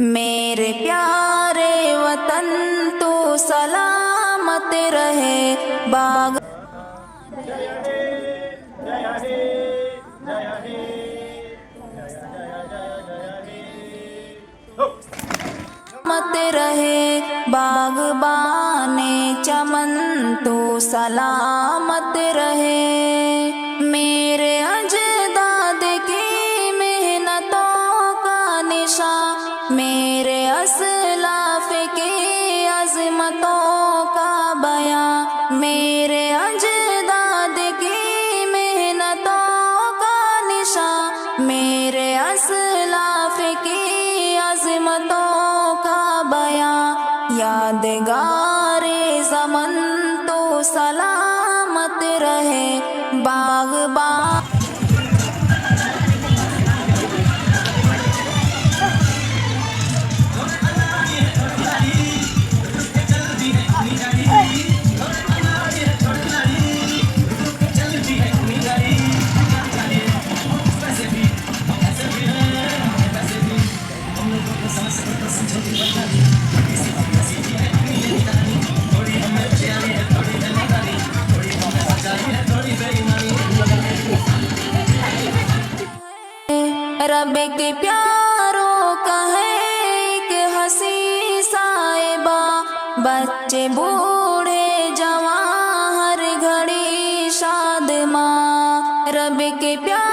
मेरे प्यारे वतन तो सलामत रहे बाग मत रहे बागबाने चमन तो सलामत रहे। मेरे अजदाद की मेहनतों का निशा, मेरे असलाफ की अजमतों का बयां, मेरे अजदाद की मेहनतों का निशा, मेरे असलाफ की अजमतों का बयां। यादगारे ज़मन तो सलामत रहे बागबान। रब के प्यारों का है एक हंसी साहिबा, बच्चे बूढ़े जवान हर घड़ी शाद माँ। रब के प्यार